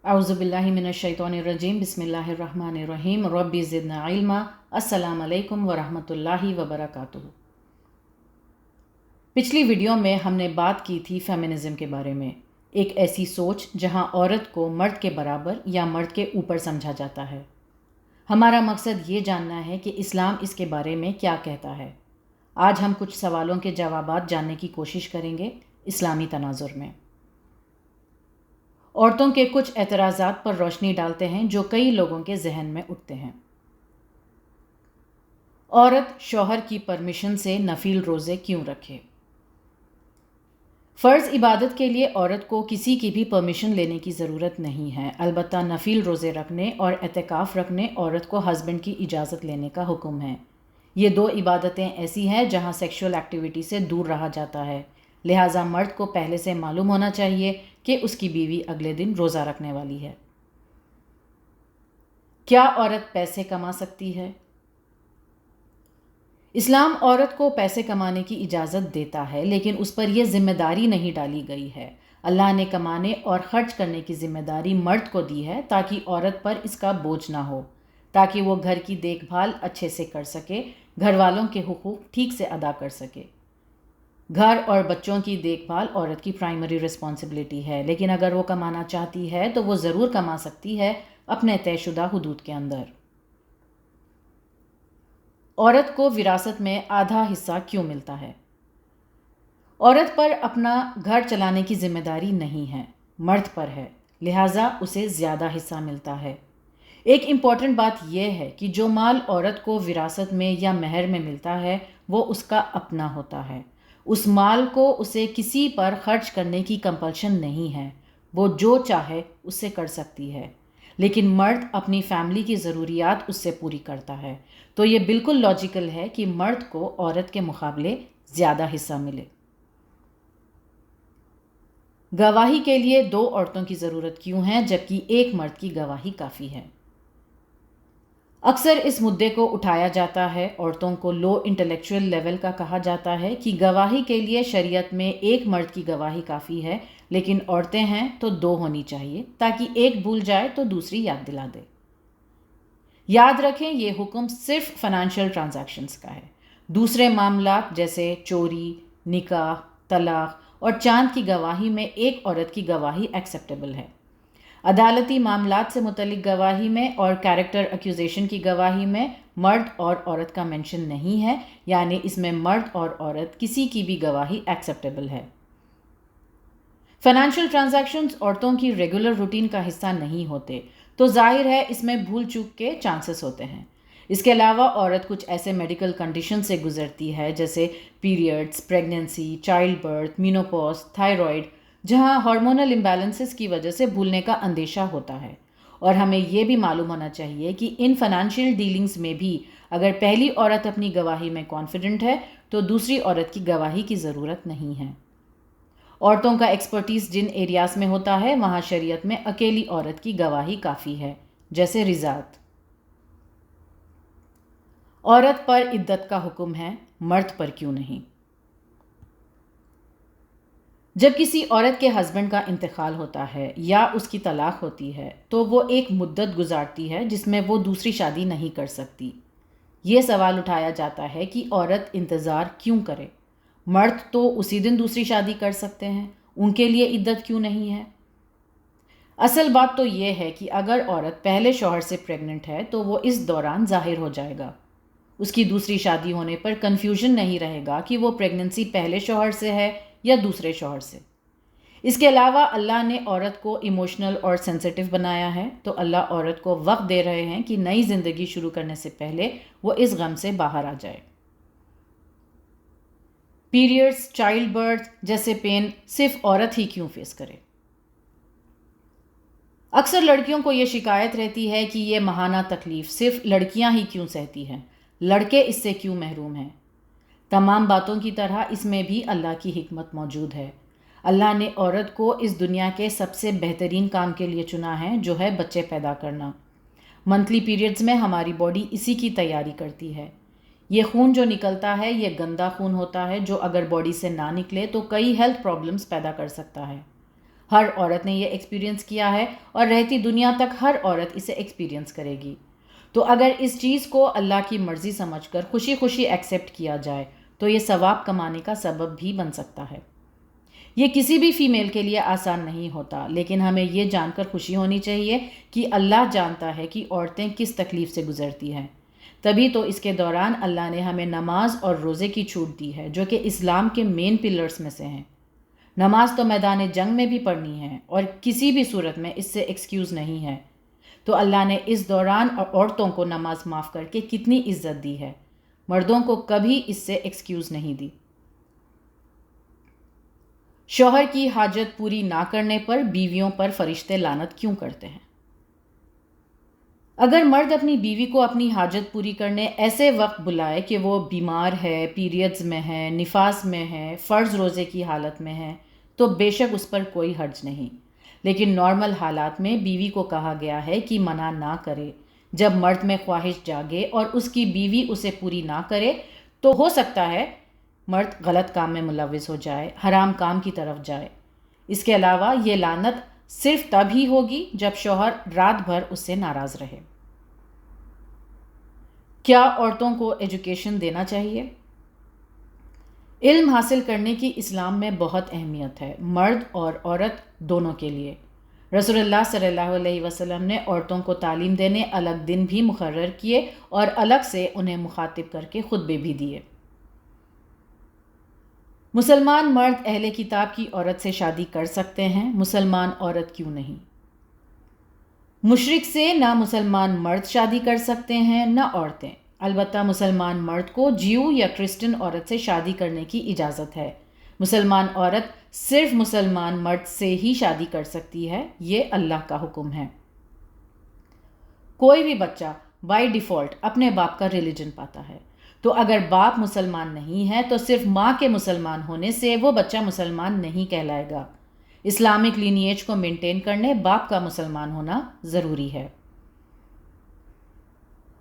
اعوذ باللہ من الشیطان الرجیم بسم اللہ الرحمن الرحیم رب زدنا علما السلام علیکم ورحمۃ اللہ وبرکاتہ۔ پچھلی ویڈیو میں ہم نے بات کی تھی فیمنزم کے بارے میں، ایک ایسی سوچ جہاں عورت کو مرد کے برابر یا مرد کے اوپر سمجھا جاتا ہے۔ ہمارا مقصد یہ جاننا ہے کہ اسلام اس کے بارے میں کیا کہتا ہے۔ آج ہم کچھ سوالوں کے جوابات جاننے کی کوشش کریں گے اسلامی تناظر میں۔ عورتوں کے کچھ اعتراضات پر روشنی ڈالتے ہیں جو کئی لوگوں کے ذہن میں اٹھتے ہیں۔ عورت شوہر کی پرمیشن سے نفل روزے کیوں رکھے؟ فرض عبادت کے لیے عورت کو کسی کی بھی پرمیشن لینے کی ضرورت نہیں ہے، البتہ نفل روزے رکھنے اور اعتکاف رکھنے عورت کو ہسبینڈ کی اجازت لینے کا حکم ہے۔ یہ دو عبادتیں ایسی ہیں جہاں سیکشول ایکٹیویٹی سے دور رہا جاتا ہے، لہٰذا مرد کو پہلے سے معلوم ہونا چاہیے کہ اس کی بیوی اگلے دن روزہ رکھنے والی ہے۔ کیا عورت پیسے کما سکتی ہے؟ اسلام عورت کو پیسے کمانے کی اجازت دیتا ہے، لیکن اس پر یہ ذمہ داری نہیں ڈالی گئی ہے۔ اللہ نے کمانے اور خرچ کرنے کی ذمہ داری مرد کو دی ہے تاکہ عورت پر اس کا بوجھ نہ ہو، تاکہ وہ گھر کی دیکھ بھال اچھے سے کر سکے، گھر والوں کے حقوق ٹھیک سے ادا کر سکے۔ گھر اور بچوں کی دیکھ بھال عورت کی پرائمری رسپانسبلٹی ہے، لیکن اگر وہ کمانا چاہتی ہے تو وہ ضرور کما سکتی ہے اپنے طے شدہ حدود کے اندر۔ عورت کو وراثت میں آدھا حصہ کیوں ملتا ہے؟ عورت پر اپنا گھر چلانے کی ذمہ داری نہیں ہے، مرد پر ہے، لہٰذا اسے زیادہ حصہ ملتا ہے۔ ایک امپورٹنٹ بات یہ ہے کہ جو مال عورت کو وراثت میں یا مہر میں ملتا ہے وہ اس کا اپنا ہوتا ہے۔ اس مال کو اسے کسی پر خرچ کرنے کی کمپلشن نہیں ہے، وہ جو چاہے اس سے کر سکتی ہے، لیکن مرد اپنی فیملی کی ضروریات اس سے پوری کرتا ہے، تو یہ بالکل لاجیکل ہے کہ مرد کو عورت کے مقابلے زیادہ حصہ ملے۔ گواہی کے لیے دو عورتوں کی ضرورت کیوں ہے جبکہ ایک مرد کی گواہی کافی ہے؟ اکثر اس مدعے کو اٹھایا جاتا ہے، عورتوں کو لو انٹلیکچوئل لیول کا کہا جاتا ہے کہ گواہی کے لیے شریعت میں ایک مرد کی گواہی کافی ہے، لیکن عورتیں ہیں تو دو ہونی چاہیے تاکہ ایک بھول جائے تو دوسری یاد دلا دے۔ یاد رکھیں یہ حکم صرف فائنینشیل ٹرانزیکشنز کا ہے۔ دوسرے معاملات جیسے چوری، نکاح، طلاق اور چاند کی گواہی میں ایک عورت کی گواہی ایکسیپٹیبل ہے۔ عدالتی معاملات سے متعلق گواہی میں اور کیریکٹر ایکوزیشن کی گواہی میں مرد اور عورت کا مینشن نہیں ہے، یعنی اس میں مرد اور عورت کسی کی بھی گواہی ایکسیپٹیبل ہے۔ فائنینشیل ٹرانزیکشنز عورتوں کی ریگولر روٹین کا حصہ نہیں ہوتے، تو ظاہر ہے اس میں بھول چوک کے چانسز ہوتے ہیں۔ اس کے علاوہ عورت کچھ ایسے میڈیکل کنڈیشن سے گزرتی ہے جیسے periods, pregnancy, child birth, menopause, thyroid, جہاں ہارمونل امبیلنسز کی وجہ سے بھولنے کا اندیشہ ہوتا ہے، اور ہمیں یہ بھی معلوم ہونا چاہیے کہ ان فائنینشیل ڈیلنگز میں بھی اگر پہلی عورت اپنی گواہی میں کانفیڈنٹ ہے تو دوسری عورت کی گواہی کی ضرورت نہیں ہے۔ عورتوں کا ایکسپرٹیز جن ایریاز میں ہوتا ہے وہاں شریعت میں اکیلی عورت کی گواہی کافی ہے، جیسے رضاعت۔ عورت پر عدت کا حکم ہے، مرد پر کیوں نہیں؟ جب کسی عورت کے ہسبینڈ کا انتقال ہوتا ہے یا اس کی طلاق ہوتی ہے تو وہ ایک مدت گزارتی ہے جس میں وہ دوسری شادی نہیں کر سکتی۔ یہ سوال اٹھایا جاتا ہے کہ عورت انتظار کیوں کرے؟ مرد تو اسی دن دوسری شادی کر سکتے ہیں، ان کے لیے عدت کیوں نہیں ہے؟ اصل بات تو یہ ہے کہ اگر عورت پہلے شوہر سے پریگننٹ ہے تو وہ اس دوران ظاہر ہو جائے گا۔ اس کی دوسری شادی ہونے پر کنفیوژن نہیں رہے گا کہ وہ پریگننسی پہلے شوہر سے ہے یا دوسرے شوہر سے۔ اس کے علاوہ اللہ نے عورت کو ایموشنل اور سینسیٹیو بنایا ہے، تو اللہ عورت کو وقت دے رہے ہیں کہ نئی زندگی شروع کرنے سے پہلے وہ اس غم سے باہر آ جائے۔ پیریڈز، چائلڈ برتھ جیسے پین صرف عورت ہی کیوں فیس کرے؟ اکثر لڑکیوں کو یہ شکایت رہتی ہے کہ یہ ماہانہ تکلیف صرف لڑکیاں ہی کیوں سہتی ہیں، لڑکے اس سے کیوں محروم ہیں؟ تمام باتوں کی طرح اس میں بھی اللہ کی حکمت موجود ہے۔ اللہ نے عورت کو اس دنیا کے سب سے بہترین کام کے لیے چنا ہے، جو ہے بچے پیدا کرنا۔ منتھلی پیریڈز میں ہماری باڈی اسی کی تیاری کرتی ہے۔ یہ خون جو نکلتا ہے یہ گندا خون ہوتا ہے جو اگر باڈی سے نہ نکلے تو کئی ہیلتھ پرابلمز پیدا کر سکتا ہے۔ ہر عورت نے یہ ایکسپیرینس کیا ہے اور رہتی دنیا تک ہر عورت اسے ایکسپیرینس کرے گی۔ تو اگر اس چیز کو اللہ کی مرضی سمجھ کر خوشی خوشی ایکسیپٹ کیا جائے تو یہ ثواب کمانے کا سبب بھی بن سکتا ہے۔ یہ کسی بھی فیمیل کے لیے آسان نہیں ہوتا، لیکن ہمیں یہ جان کر خوشی ہونی چاہیے کہ اللہ جانتا ہے کہ عورتیں کس تکلیف سے گزرتی ہیں۔ تبھی تو اس کے دوران اللہ نے ہمیں نماز اور روزے کی چھوٹ دی ہے، جو کہ اسلام کے مین پلرز میں سے ہیں۔ نماز تو میدان جنگ میں بھی پڑھنی ہے اور کسی بھی صورت میں اس سے ایکسکیوز نہیں ہے۔ تو اللہ نے اس دوران عورتوں کو نماز معاف کر کے کتنی عزت دی ہے، مردوں کو کبھی اس سے ایکسکیوز نہیں دی۔ شوہر کی حاجت پوری نہ کرنے پر بیویوں پر فرشتے لعنت کیوں کرتے ہیں؟ اگر مرد اپنی بیوی کو اپنی حاجت پوری کرنے ایسے وقت بلائے کہ وہ بیمار ہے، پیریڈز میں ہے، نفاس میں ہے، فرض روزے کی حالت میں ہے، تو بے شک اس پر کوئی حرج نہیں، لیکن نارمل حالات میں بیوی کو کہا گیا ہے کہ منع نہ کرے۔ جب مرد میں خواہش جاگے اور اس کی بیوی اسے پوری نہ کرے تو ہو سکتا ہے مرد غلط کام میں ملوث ہو جائے، حرام کام کی طرف جائے۔ اس کے علاوہ یہ لعنت صرف تب ہی ہوگی جب شوہر رات بھر اس سے ناراض رہے۔ کیا عورتوں کو ایجوکیشن دینا چاہیے؟ علم حاصل کرنے کی اسلام میں بہت اہمیت ہے، مرد اور عورت دونوں کے لیے۔ رسول اللہ صلی اللہ علیہ وسلم نے عورتوں کو تعلیم دینے الگ دن بھی مقرر کیے اور الگ سے انہیں مخاطب کر کے خطبے بھی دیے۔ مسلمان مرد اہل کتاب کی عورت سے شادی کر سکتے ہیں، مسلمان عورت کیوں نہیں؟ مشرک سے نہ مسلمان مرد شادی کر سکتے ہیں نہ عورتیں، البتہ مسلمان مرد کو جیو یا کرسچن عورت سے شادی کرنے کی اجازت ہے۔ مسلمان عورت صرف مسلمان مرد سے ہی شادی کر سکتی ہے، یہ اللہ کا حکم ہے۔ کوئی بھی بچہ بائی ڈیفالٹ اپنے باپ کا ریلیجن پاتا ہے، تو اگر باپ مسلمان نہیں ہے تو صرف ماں کے مسلمان ہونے سے وہ بچہ مسلمان نہیں کہلائے گا۔ اسلامک لینیج کو مینٹین کرنے باپ کا مسلمان ہونا ضروری ہے۔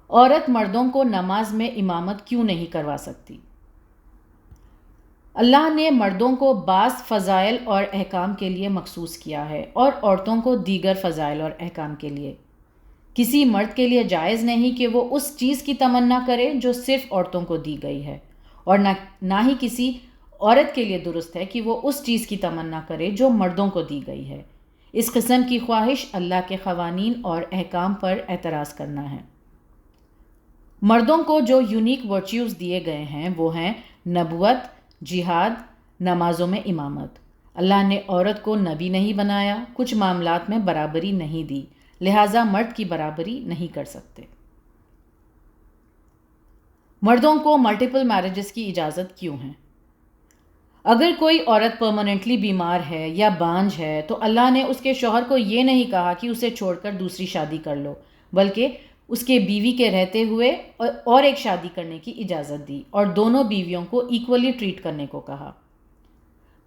عورت مردوں کو نماز میں امامت کیوں نہیں کروا سکتی؟ اللہ نے مردوں کو بعض فضائل اور احکام کے لیے مخصوص کیا ہے اور عورتوں کو دیگر فضائل اور احکام کے لیے۔ کسی مرد کے لیے جائز نہیں کہ وہ اس چیز کی تمنا کرے جو صرف عورتوں کو دی گئی ہے، اور نہ ہی کسی عورت کے لیے درست ہے کہ وہ اس چیز کی تمنا کرے جو مردوں کو دی گئی ہے۔ اس قسم کی خواہش اللہ کے قوانین اور احکام پر اعتراض کرنا ہے۔ مردوں کو جو یونیک ورچیوز دیے گئے ہیں وہ ہیں نبوت، جہاد، نمازوں میں امامت۔ اللہ نے عورت کو نبی نہیں بنایا، کچھ معاملات میں برابری نہیں دی، لہٰذا مرد کی برابری نہیں کر سکتے۔ مردوں کو ملٹیپل میرجز کی اجازت کیوں ہے؟ اگر کوئی عورت پرماننٹلی بیمار ہے یا بانجھ ہے تو اللہ نے اس کے شوہر کو یہ نہیں کہا کہ اسے چھوڑ کر دوسری شادی کر لو، بلکہ اس کے بیوی کے رہتے ہوئے اور ایک شادی کرنے کی اجازت دی اور دونوں بیویوں کو ایکولی ٹریٹ کرنے کو کہا۔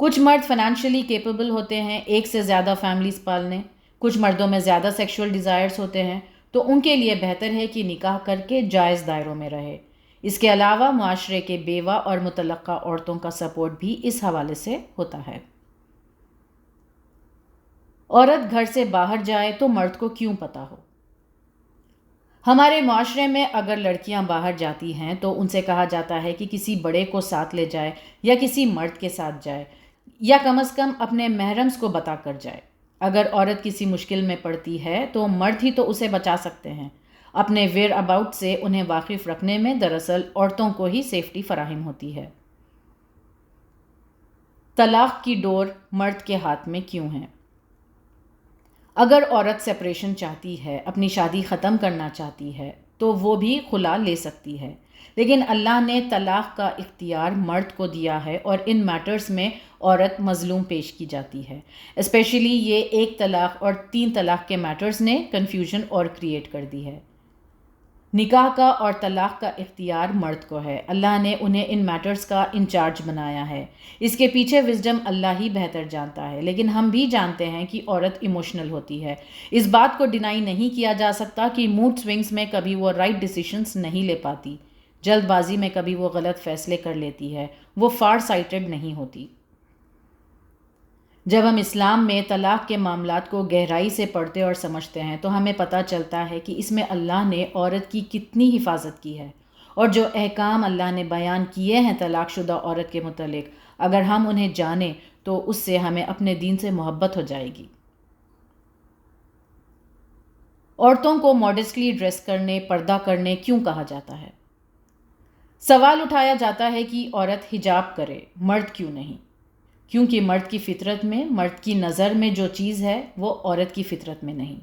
کچھ مرد فائنینشلی کیپیبل ہوتے ہیں ایک سے زیادہ فیملیز پالنے، کچھ مردوں میں زیادہ سیکشول ڈیزائرز ہوتے ہیں، تو ان کے لیے بہتر ہے کہ نکاح کر کے جائز دائروں میں رہے۔ اس کے علاوہ معاشرے کے بیوہ اور مطلقہ عورتوں کا سپورٹ بھی اس حوالے سے ہوتا ہے۔ عورت گھر سے باہر جائے تو مرد کو کیوں پتہ ہو؟ ہمارے معاشرے میں اگر لڑکیاں باہر جاتی ہیں تو ان سے کہا جاتا ہے کہ کسی بڑے کو ساتھ لے جائے یا کسی مرد کے ساتھ جائے، یا کم از کم اپنے محرمز کو بتا کر جائے۔ اگر عورت کسی مشکل میں پڑتی ہے تو مرد ہی تو اسے بچا سکتے ہیں۔ اپنے ویئر اباؤٹ سے انہیں واقف رکھنے میں دراصل عورتوں کو ہی سیفٹی فراہم ہوتی ہے۔ طلاق کی ڈور مرد کے ہاتھ میں کیوں ہے؟ اگر عورت سپریشن چاہتی ہے، اپنی شادی ختم کرنا چاہتی ہے، تو وہ بھی خلا لے سکتی ہے، لیکن اللہ نے طلاق کا اختیار مرد کو دیا ہے اور ان میٹرز میں عورت مظلوم پیش کی جاتی ہے۔ اسپیشلی یہ 1 طلاق اور 3 طلاق کے میٹرز نے کنفیوژن اور کریٹ کر دی ہے۔ نکاح کا اور طلاق کا اختیار مرد کو ہے، اللہ نے انہیں ان میٹرز کا انچارج بنایا ہے۔ اس کے پیچھے وزڈم اللہ ہی بہتر جانتا ہے، لیکن ہم بھی جانتے ہیں کہ عورت ایموشنل ہوتی ہے۔ اس بات کو ڈینائی نہیں کیا جا سکتا کہ موڈ سوئنگز میں کبھی وہ رائٹ ڈیسیشنز نہیں لے پاتی، جلد بازی میں کبھی وہ غلط فیصلے کر لیتی ہے، وہ فار سائٹڈ نہیں ہوتی۔ جب ہم اسلام میں طلاق کے معاملات کو گہرائی سے پڑھتے اور سمجھتے ہیں تو ہمیں پتہ چلتا ہے کہ اس میں اللہ نے عورت کی کتنی حفاظت کی ہے، اور جو احکام اللہ نے بیان کیے ہیں طلاق شدہ عورت کے متعلق، اگر ہم انہیں جانیں تو اس سے ہمیں اپنے دین سے محبت ہو جائے گی۔ عورتوں کو ماڈسٹلی ڈریس کرنے، پردہ کرنے کیوں کہا جاتا ہے؟ سوال اٹھایا جاتا ہے کہ عورت حجاب کرے، مرد کیوں نہیں؟ کیونکہ مرد کی فطرت میں، مرد کی نظر میں جو چیز ہے وہ عورت کی فطرت میں نہیں۔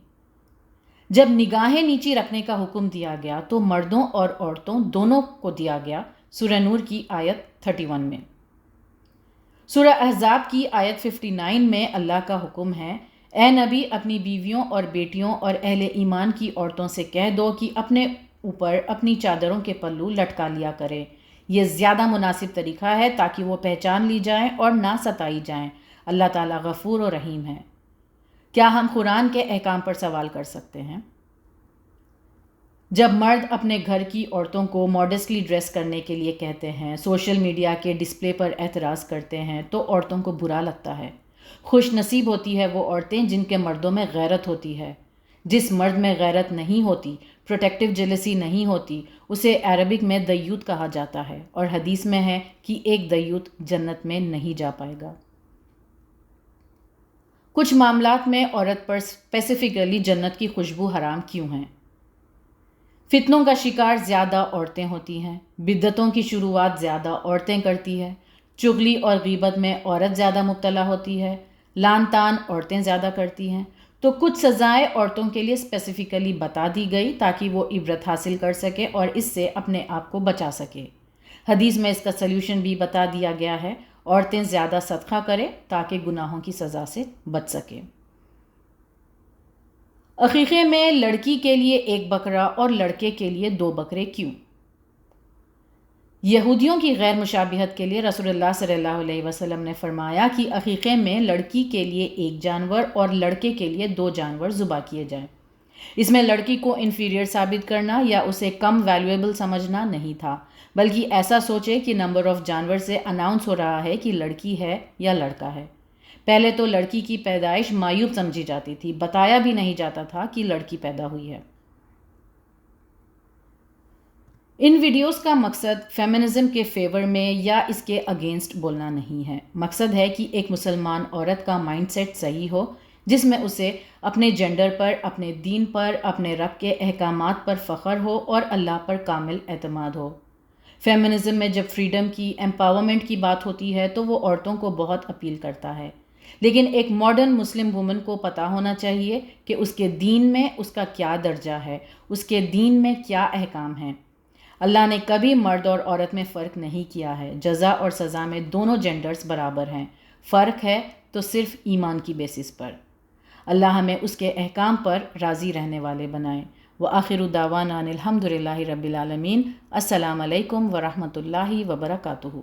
جب نگاہیں نیچی رکھنے کا حکم دیا گیا تو مردوں اور عورتوں دونوں کو دیا گیا۔ سورہ نور کی آیت 31 میں۔ سورہ احزاب کی آیت 59 میں اللہ کا حکم ہے، اے نبی اپنی بیویوں اور بیٹیوں اور اہل ایمان کی عورتوں سے کہہ دو کہ اپنے اوپر اپنی چادروں کے پلو لٹکا لیا کرے، یہ زیادہ مناسب طریقہ ہے تاکہ وہ پہچان لی جائیں اور نہ ستائی جائیں۔ اللہ تعالیٰ غفور و رحیم ہے۔ کیا ہم قرآن کے احکام پر سوال کر سکتے ہیں؟ جب مرد اپنے گھر کی عورتوں کو ماڈسٹلی ڈریس کرنے کے لیے کہتے ہیں، سوشل میڈیا کے ڈسپلے پر اعتراض کرتے ہیں تو عورتوں کو برا لگتا ہے۔ خوش نصیب ہوتی ہے وہ عورتیں جن کے مردوں میں غیرت ہوتی ہے۔ جس مرد میں غیرت نہیں ہوتی، پروٹیکٹیو جیلسی نہیں ہوتی، اسے عربک میں دیوت کہا جاتا ہے، اور حدیث میں ہے کہ ایک دیوت جنت میں نہیں جا پائے گا۔ کچھ معاملات میں عورت پر اسپیسیفکلی جنت کی خوشبو حرام کیوں ہیں؟ فتنوں کا شکار زیادہ عورتیں ہوتی ہیں، بدعتوں کی شروعات زیادہ عورتیں کرتی ہیں، چغلی اور غیبت میں عورت زیادہ مبتلا ہوتی ہے، لعن طعن عورتیں زیادہ کرتی ہیں۔ تو کچھ سزائیں عورتوں کے لیے اسپیسیفکلی بتا دی گئی تاکہ وہ عبرت حاصل کر سکے اور اس سے اپنے آپ کو بچا سکے۔ حدیث میں اس کا سلیوشن بھی بتا دیا گیا ہے، عورتیں زیادہ صدقہ کریں تاکہ گناہوں کی سزا سے بچ سکیں۔ عقیقے میں لڑکی کے لیے 1 بکرا اور لڑکے کے لیے 2 بکرے کیوں؟ یہودیوں کی غیر مشابہت کے لیے رسول اللہ صلی اللہ علیہ وسلم نے فرمایا کہ عقیقے میں لڑکی کے لیے 1 جانور اور لڑکے کے لیے 2 جانور ذبح کیے جائیں۔ اس میں لڑکی کو انفیریئر ثابت کرنا یا اسے کم ویلیویبل سمجھنا نہیں تھا، بلکہ ایسا سوچے کہ نمبر آف جانور سے اناؤنس ہو رہا ہے کہ لڑکی ہے یا لڑکا ہے۔ پہلے تو لڑکی کی پیدائش معیوب سمجھی جاتی تھی، بتایا بھی نہیں جاتا تھا کہ لڑکی پیدا ہوئی ہے۔ ان ویڈیوز کا مقصد فیمنزم کے فیور میں یا اس کے اگینسٹ بولنا نہیں ہے۔ مقصد ہے کہ ایک مسلمان عورت کا مائنڈ سیٹ صحیح ہو، جس میں اسے اپنے جینڈر پر، اپنے دین پر، اپنے رب کے احکامات پر فخر ہو اور اللہ پر کامل اعتماد ہو۔ فیمنزم میں جب فریڈم کی، امپاورمنٹ کی بات ہوتی ہے تو وہ عورتوں کو بہت اپیل کرتا ہے، لیکن ایک ماڈرن مسلم وومن کو پتہ ہونا چاہیے کہ اس کے دین میں اس کا کیا درجہ ہے، اس کے دین میں کیا احکام ہیں۔ اللہ نے کبھی مرد اور عورت میں فرق نہیں کیا ہے، جزا اور سزا میں دونوں جینڈرز برابر ہیں، فرق ہے تو صرف ایمان کی بیسس پر۔ اللہ ہمیں اس کے احکام پر راضی رہنے والے بنائیں۔ وآخر دعوانا ان الحمد للہ رب العالمین۔ السلام علیکم ورحمۃ اللہ وبرکاتہ۔